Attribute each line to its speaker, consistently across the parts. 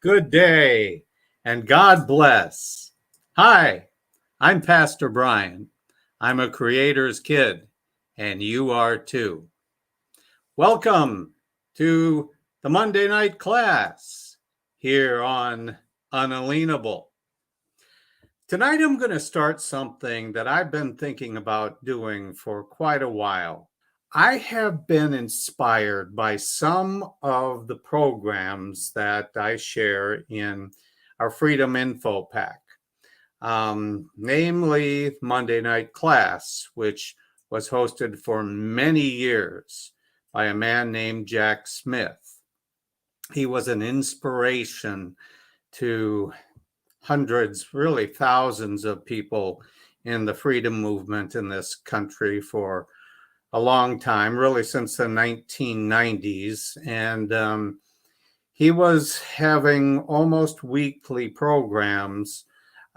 Speaker 1: Good day, and God bless. Hi, I'm Pastor Brian. I'm a creator's kid, and you are too. Welcome to the Monday night class here on Unalienable. Tonight I'm going to start something that I've been thinking about doing for quite a while. I have been inspired by some of the programs that I share in our Freedom Info Pack, namely Monday Night Class, which was hosted for many years by a man named Jack Smith. He was an inspiration to hundreds, really thousands of people in the freedom movement in this country for a long time, really since the 1990s. And he was having almost weekly programs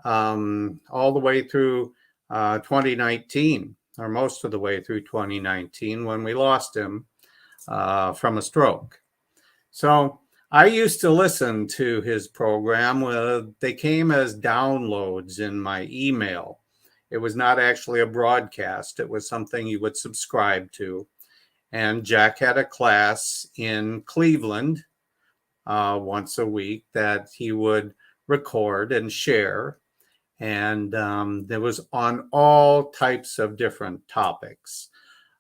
Speaker 1: all the way through 2019, or most of the way through 2019, when we lost him from a stroke. So I used to listen to his program. They came as downloads in my email. It was not actually a broadcast. It was something you would subscribe to. And Jack had a class in Cleveland once a week that he would record and share. And there was on all types of different topics,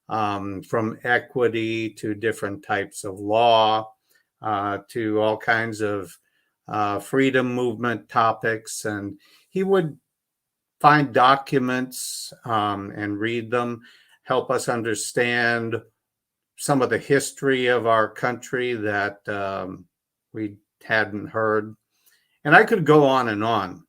Speaker 1: from equity to different types of law, to all kinds of freedom movement topics. And he would find documents and read them, help us understand some of the history of our country that we hadn't heard. And I could go on and on.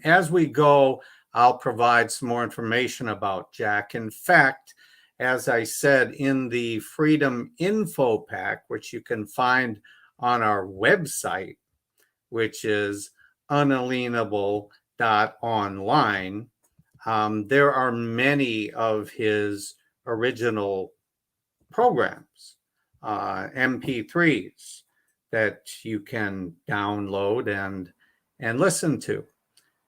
Speaker 1: As we go, I'll provide some more information about Jack. In fact, as I said, in the Freedom Info Pack, which you can find on our website, which is unalienable.online, there are many of his original programs, MP3s, that you can download and listen to.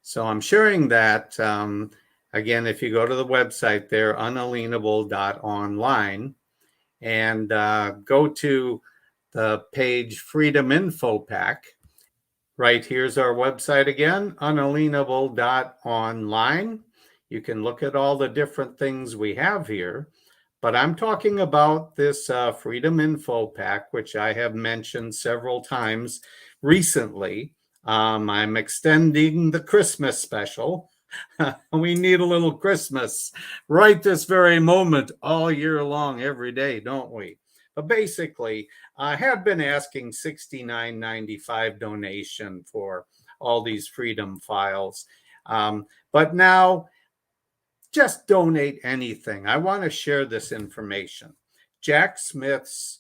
Speaker 1: So I'm sharing that. Again, if you go to the website there, unalienable.online, and go to the page Freedom Info Pack. Right here's our website again, unalienable.online. You can look at all the different things we have here, but I'm talking about this Freedom Info Pack, which I have mentioned several times recently. I'm extending the Christmas special. We need a little Christmas right this very moment, all year long, every day, don't we? But basically, I have been asking $69.95 donation for all these freedom files. But now, just donate anything. I want to share this information. Jack Smith's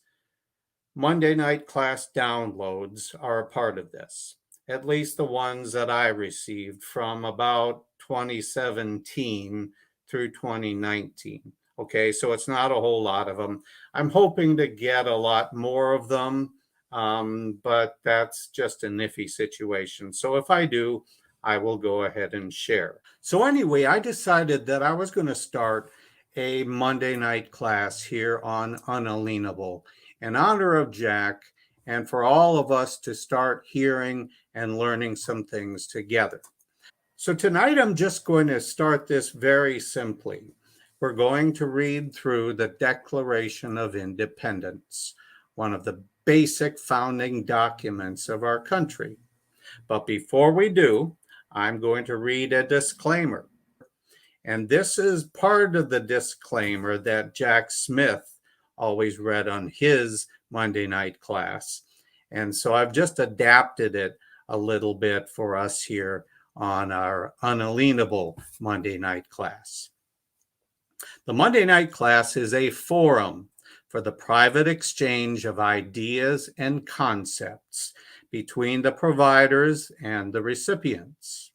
Speaker 1: Monday night class downloads are a part of this, at least the ones that I received from about 2017 through 2019. Okay, so it's not a whole lot of them. I'm hoping to get a lot more of them, but that's just a iffy situation. So if I do, I will go ahead and share. So anyway, I decided that I was going to start a Monday night class here on Unalienable in honor of Jack, and for all of us to start hearing and learning some things together. So tonight I'm just going to start this very simply. We're going to read through the Declaration of Independence, one of the basic founding documents of our country. But before we do, I'm going to read a disclaimer. And this is part of the disclaimer that Jack Smith always read on his Monday night class. And so I've just adapted it a little bit for us here on our Unalienable Monday night class. The Monday night class is a forum for the private exchange of ideas and concepts between the providers and the recipients.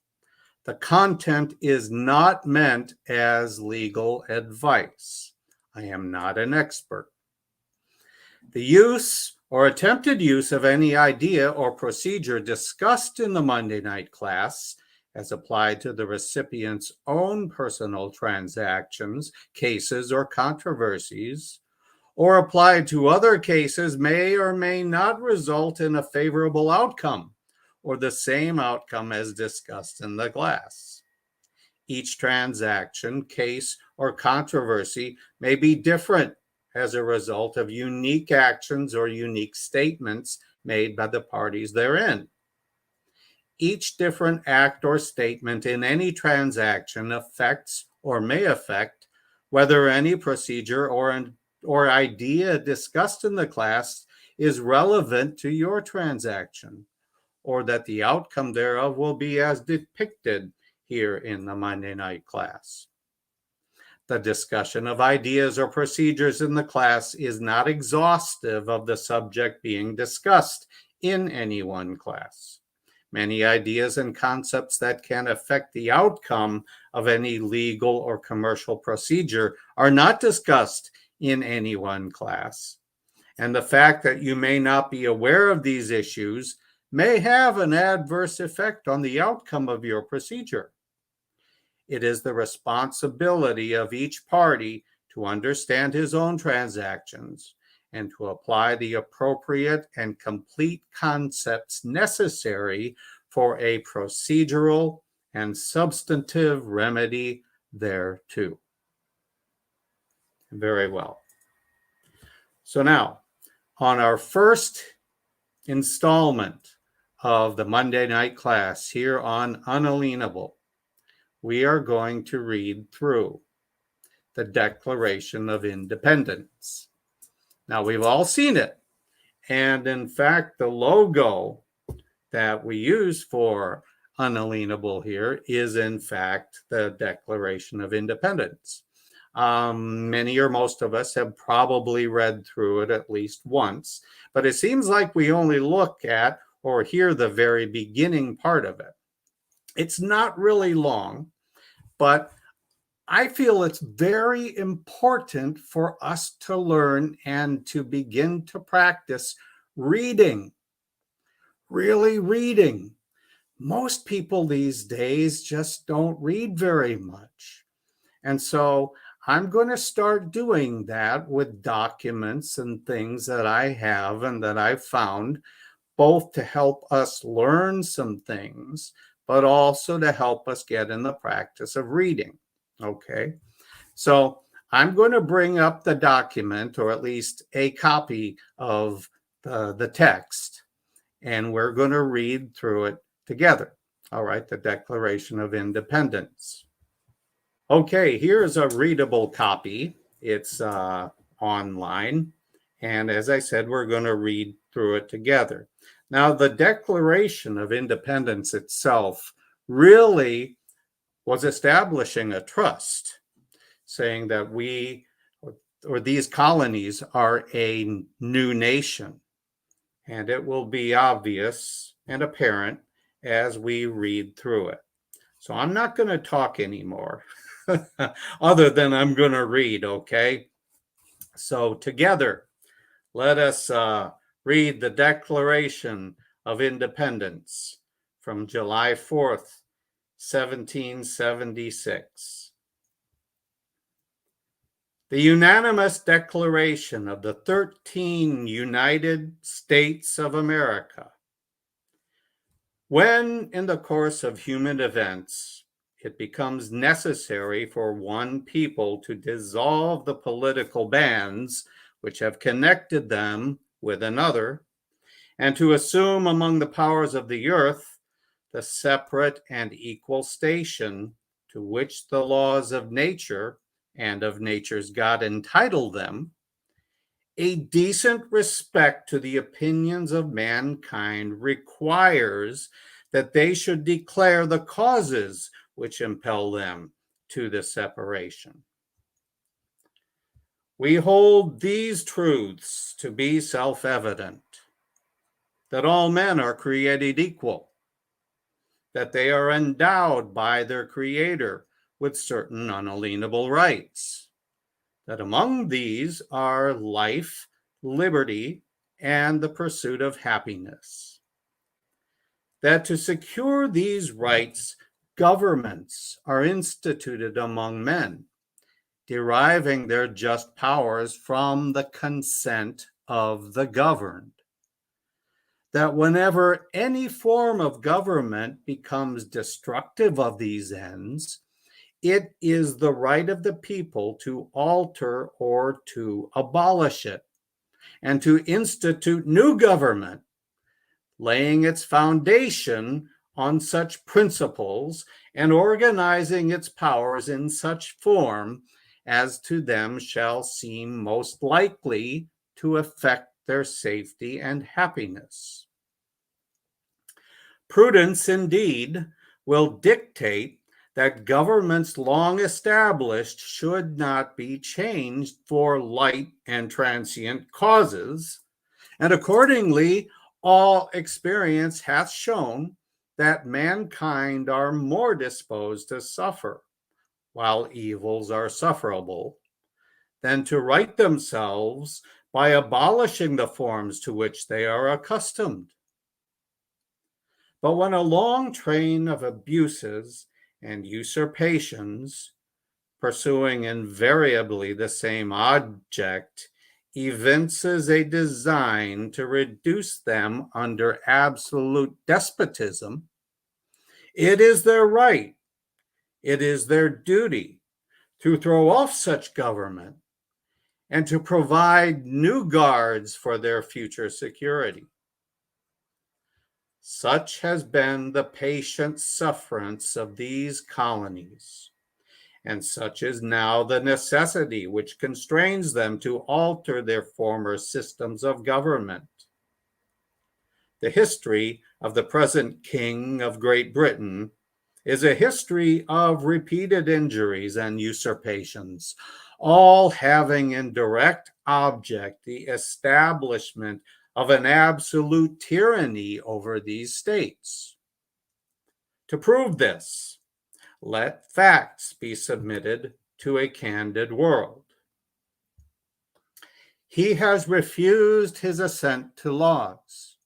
Speaker 1: The content is not meant as legal advice. I am not an expert. The use or attempted use of any idea or procedure discussed in the Monday night class as applied to the recipient's own personal transactions, cases, or controversies, or applied to other cases may or may not result in a favorable outcome or the same outcome as discussed in the class. Each transaction, case, or controversy may be different as a result of unique actions or unique statements made by the parties therein. Each different act or statement in any transaction affects or may affect whether any procedure or idea discussed in the class is relevant to your transaction, or that the outcome thereof will be as depicted here in the Monday night class. The discussion of ideas or procedures in the class is not exhaustive of the subject being discussed in any one class. Many ideas and concepts that can affect the outcome of any legal or commercial procedure are not discussed in any one class. And the fact that you may not be aware of these issues may have an adverse effect on the outcome of your procedure. It is the responsibility of each party to understand his own transactions and to apply the appropriate and complete concepts necessary for a procedural and substantive remedy thereto. Very well. So now, on our first installment of the Monday night class here on Unalienable, we are going to read through the Declaration of Independence. Now, we've all seen it. And in fact, the logo that we use for Unalienable here is, in fact, the Declaration of Independence. Many or most of us have probably read through it at least once, but it seems like we only look at or hear the very beginning part of it. It's not really long, but I feel it's very important for us to learn and to begin to practice reading, really reading. Most people these days just don't read very much. And so I'm going to start doing that with documents and things that I have and that I've found, both to help us learn some things, but also to help us get in the practice of reading. Okay, so I'm going to bring up the document, or at least a copy of the text, and we're going to read through it together. All right, the Declaration of Independence. Okay, here's a readable copy. It's online. And as I said, we're going to read through it together. Now, the Declaration of Independence itself really was establishing a trust, saying that we, or these colonies, are a new nation. And it will be obvious and apparent as we read through it. So I'm not going to talk anymore, other than I'm going to read, okay? So together, let us read the Declaration of Independence from July 4th, 1776. The unanimous declaration of the 13 United States of America. When, in the course of human events, it becomes necessary for one people to dissolve the political bands which have connected them with another, and to assume among the powers of the earth the separate and equal station to which the laws of nature and of nature's God entitle them, a decent respect to the opinions of mankind requires that they should declare the causes which impel them to the separation. We hold these truths to be self-evident, that all men are created equal, that they are endowed by their Creator with certain unalienable rights, that among these are life, liberty, and the pursuit of happiness. That to secure these rights, governments are instituted among men, deriving their just powers from the consent of the governed. That whenever any form of government becomes destructive of these ends, it is the right of the people to alter or to abolish it, and to institute new government, laying its foundation on such principles and organizing its powers in such form as to them shall seem most likely to affect their safety and happiness. Prudence, indeed, will dictate that governments long established should not be changed for light and transient causes, and accordingly, all experience hath shown that mankind are more disposed to suffer, while evils are sufferable, than to right themselves by abolishing the forms to which they are accustomed. But when a long train of abuses and usurpations, pursuing invariably the same object, evinces a design to reduce them under absolute despotism, it is their right, it is their duty to throw off such government and to provide new guards for their future security. Such has been the patient sufferance of these colonies, and such is now the necessity which constrains them to alter their former systems of government. The history of the present King of Great Britain is a history of repeated injuries and usurpations, all having in direct object the establishment of an absolute tyranny over these states. To prove this, let facts be submitted to a candid world. He has refused his assent to laws,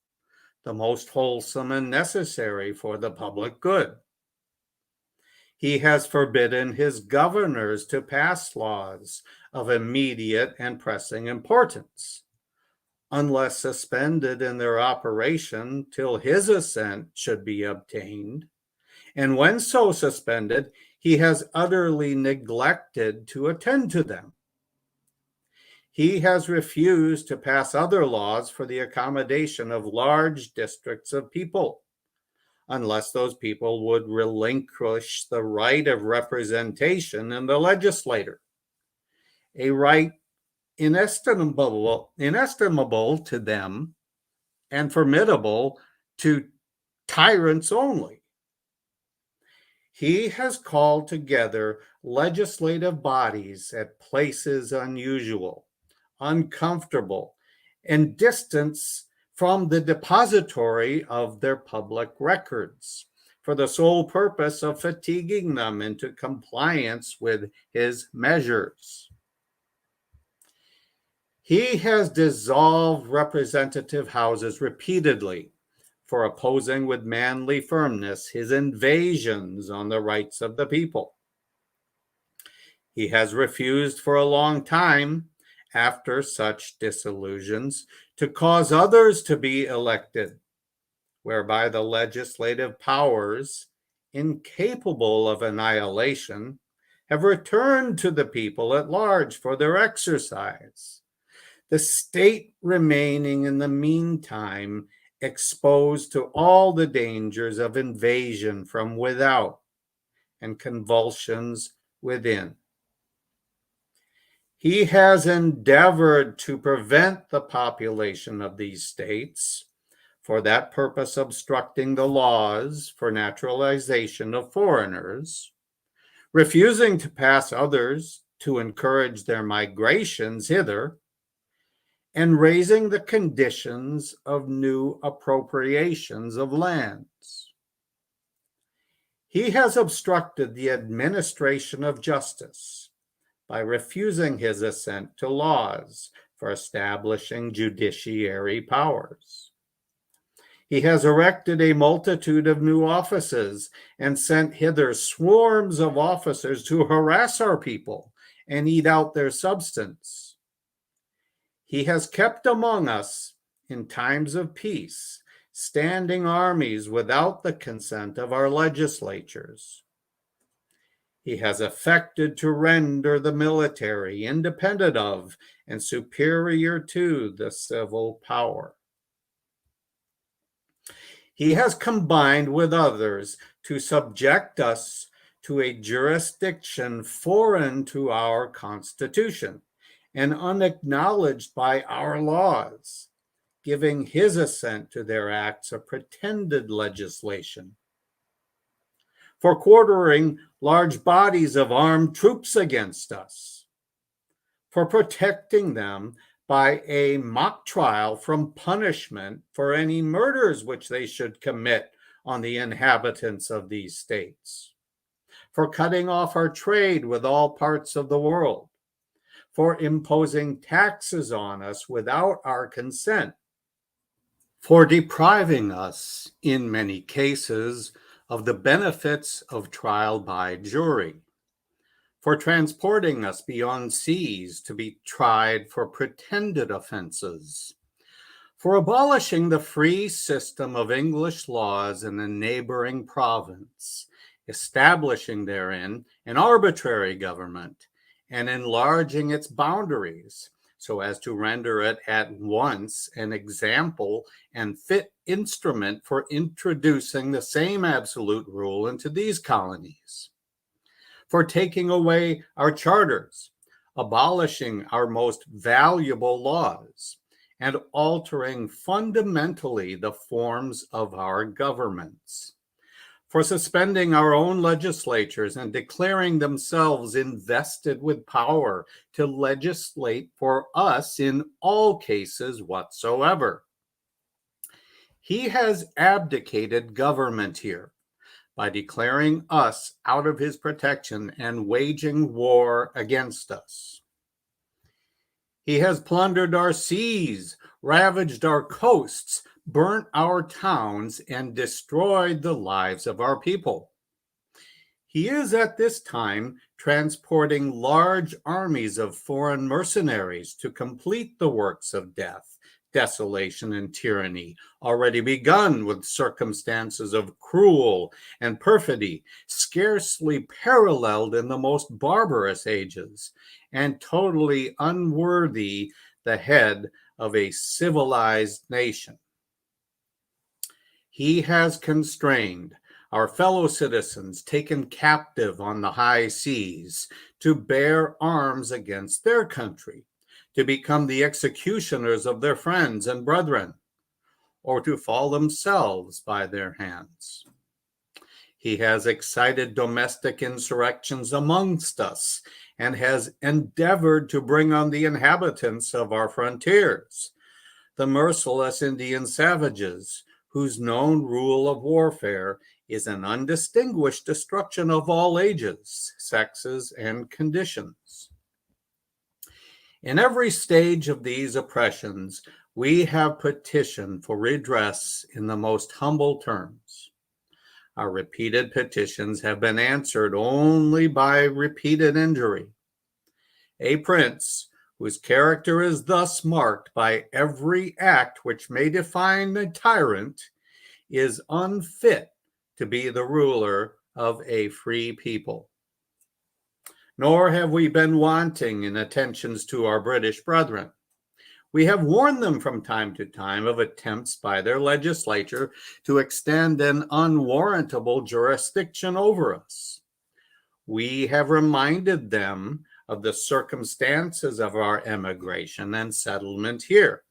Speaker 1: the most wholesome and necessary for the public good. He has forbidden his governors to pass laws of immediate and pressing importance, unless suspended in their operation till his assent should be obtained. And when so suspended, he has utterly neglected to attend to them. He has refused to pass other laws for the accommodation of large districts of people, unless those people would relinquish the right of representation in the legislature, a right inestimable to them and formidable to tyrants only. He has called together legislative bodies at places unusual, uncomfortable, and distant from the depository of their public records, for the sole purpose of fatiguing them into compliance with his measures. He has dissolved representative houses repeatedly for opposing with manly firmness his invasions on the rights of the people. He has refused for a long time, after such disillusions, to cause others to be elected, whereby the legislative powers, incapable of annihilation, have returned to the people at large for their exercise, the state remaining in the meantime exposed to all the dangers of invasion from without and convulsions within. He has endeavored to prevent the population of these states, for that purpose obstructing the laws for naturalization of foreigners, refusing to pass others to encourage their migrations hither, and raising the conditions of new appropriations of lands. He has obstructed the administration of justice by refusing his assent to laws for establishing judiciary powers. He has erected a multitude of new offices and sent hither swarms of officers to harass our people and eat out their substance. He has kept among us, in times of peace, standing armies without the consent of our legislatures. He has affected to render the military independent of and superior to the civil power. He has combined with others to subject us to a jurisdiction foreign to our Constitution and unacknowledged by our laws, giving his assent to their acts of pretended legislation, for quartering large bodies of armed troops against us, for protecting them by a mock trial from punishment for any murders which they should commit on the inhabitants of these states, for cutting off our trade with all parts of the world, for imposing taxes on us without our consent, for depriving us, in many cases, of the benefits of trial by jury, for transporting us beyond seas to be tried for pretended offenses, for abolishing the free system of English laws in a neighboring province, establishing therein an arbitrary government, and enlarging its boundaries so as to render it at once an example and fit instrument for introducing the same absolute rule into these colonies, for taking away our charters, abolishing our most valuable laws, and altering fundamentally the forms of our governments, for suspending our own legislatures and declaring themselves invested with power to legislate for us in all cases whatsoever. He has abdicated government here by declaring us out of his protection and waging war against us. He has plundered our seas, ravaged our coasts, burnt our towns, and destroyed the lives of our people. He is at this time transporting large armies of foreign mercenaries to complete the works of death, desolation, and tyranny, already begun with circumstances of cruel and perfidy, scarcely paralleled in the most barbarous ages, and totally unworthy the head of a civilized nation. He has constrained our fellow citizens taken captive on the high seas to bear arms against their country, to become the executioners of their friends and brethren, or to fall themselves by their hands. He has excited domestic insurrections amongst us and has endeavored to bring on the inhabitants of our frontiers, the merciless Indian savages, whose known rule of warfare is an undistinguished destruction of all ages, sexes, and conditions. In every stage of these oppressions, we have petitioned for redress in the most humble terms. Our repeated petitions have been answered only by repeated injury. A prince whose character is thus marked by every act which may define a tyrant, is unfit to be the ruler of a free people. Nor have we been wanting in attentions to our British brethren. We have warned them from time to time of attempts by their legislature to extend an unwarrantable jurisdiction over us. We have reminded them of the circumstances of our emigration and settlement here.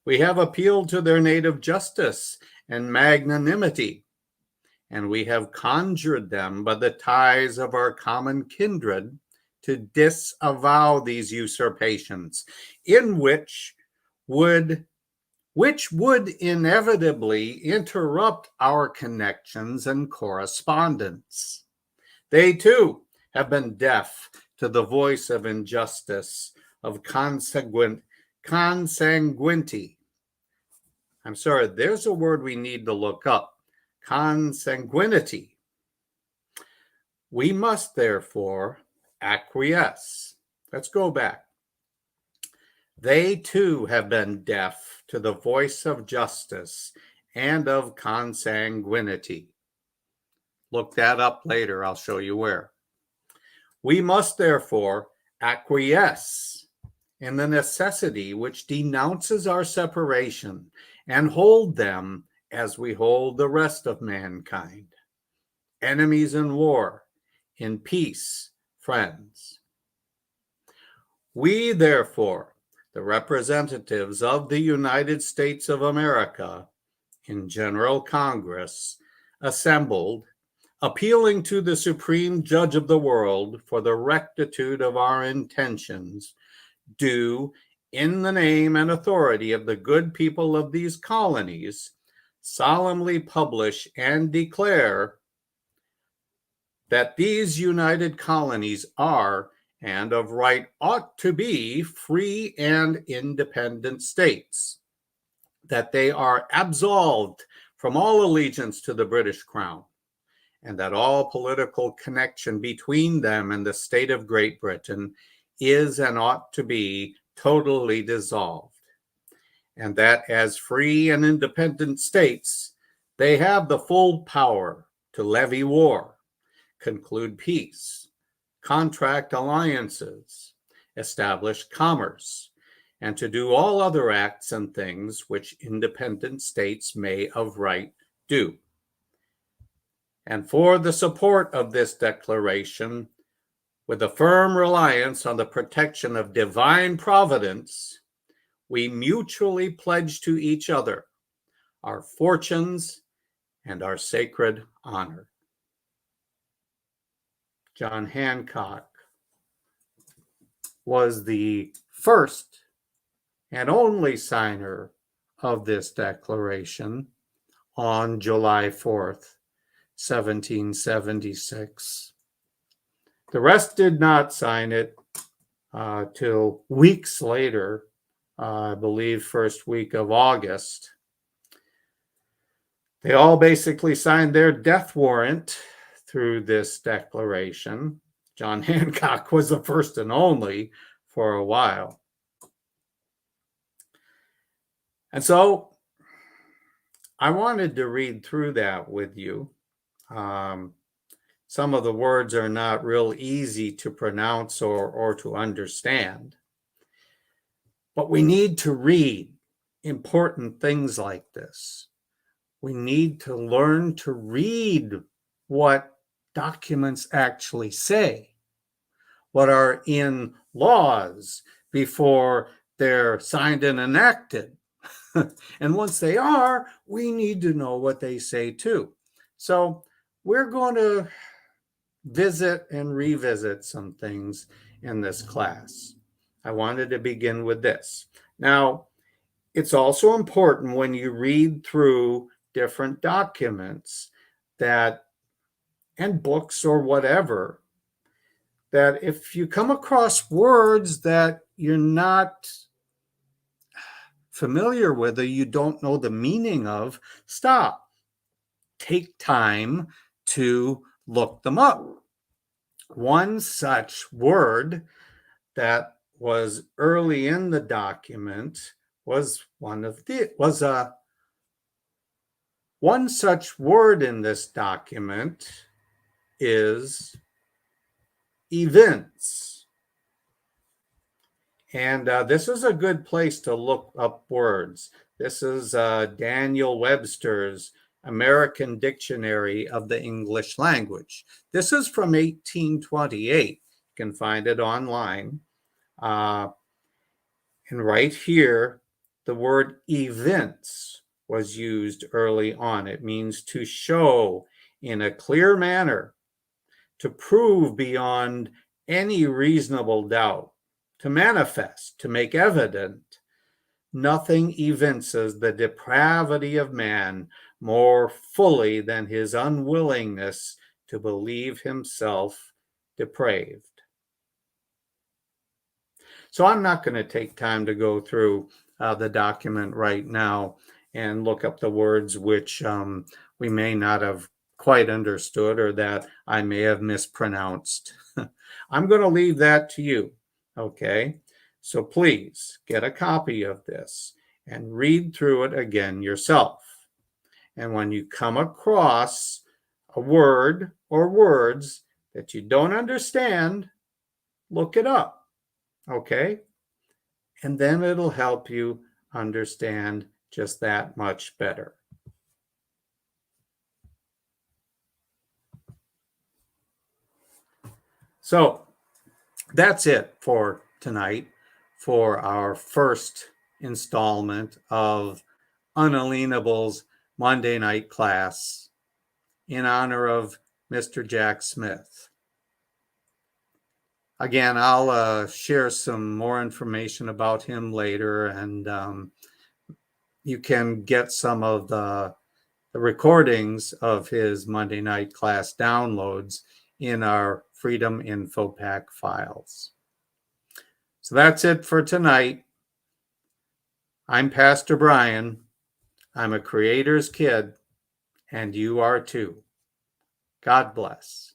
Speaker 1: We have appealed to their native justice and magnanimity, and we have conjured them by the ties of our common kindred to disavow these usurpations, which would inevitably interrupt our connections and correspondence. They too have been deaf to the voice of injustice of consanguinity. I'm sorry, there's a word we need to look up. Consanguinity. We must therefore acquiesce. Let's go back. They too have been deaf to the voice of justice and of consanguinity. Look that up later. I'll show you where. We must therefore acquiesce in the necessity which denounces our separation and hold them as we hold the rest of mankind. Enemies in war, in peace, friends. We, therefore, the representatives of the United States of America in General Congress, assembled, appealing to the Supreme Judge of the world for the rectitude of our intentions, do, in the name and authority of the good people of these colonies, solemnly publish and declare that these united colonies are, and of right ought to be, free and independent states, that they are absolved from all allegiance to the British Crown, and that all political connection between them and the state of Great Britain is and ought to be totally dissolved, and that as free and independent states, they have the full power to levy war, conclude peace, contract alliances, establish commerce, and to do all other acts and things which independent states may of right do. And for the support of this declaration, with a firm reliance on the protection of divine providence, we mutually pledge to each other our fortunes and our sacred honor. John Hancock was the first and only signer of this declaration on July 4th, 1776. The rest did not sign it till weeks later, I believe first week of August. They all basically signed their death warrant through this declaration. John Hancock was the first and only for a while. And so I wanted to read through that with you. Some of the words are not real easy to pronounce or to understand. But we need to read important things like this. We need to learn to read what documents actually say, what are in laws before they're signed and enacted. And once they are, we need to know what they say too. So we're going to visit and revisit some things in this class. I wanted to begin with this. Now, it's also important when you read through different documents that, and books or whatever, that if you come across words that you're not familiar with or you don't know the meaning of, stop. Take time to look them up. One such word that was early in the document was one such word in this document is events. And this is a good place to look up words. This is Daniel Webster's American Dictionary of the English Language. This is from 1828. You can find it online. And right here, the word events was used early on. It means to show in a clear manner, to prove beyond any reasonable doubt, to manifest, to make evident. Nothing evinces the depravity of man more fully than his unwillingness to believe himself depraved. So I'm not going to take time to go through the document right now and look up the words which we may not have quite understood or that I may have mispronounced. I'm going to leave that to you, okay? So please get a copy of this and read through it again yourself. And when you come across a word or words that you don't understand, look it up, okay? And then it'll help you understand just that much better. So that's it for tonight for our first installment of Unalienables Monday night class in honor of Mr. Jack Smith. Again, I'll share some more information about him later, and you can get some of the recordings of his Monday night class downloads in our Freedom Info Pack files. So that's it for tonight. I'm Pastor Brian. I'm a creator's kid, and you are too. God bless.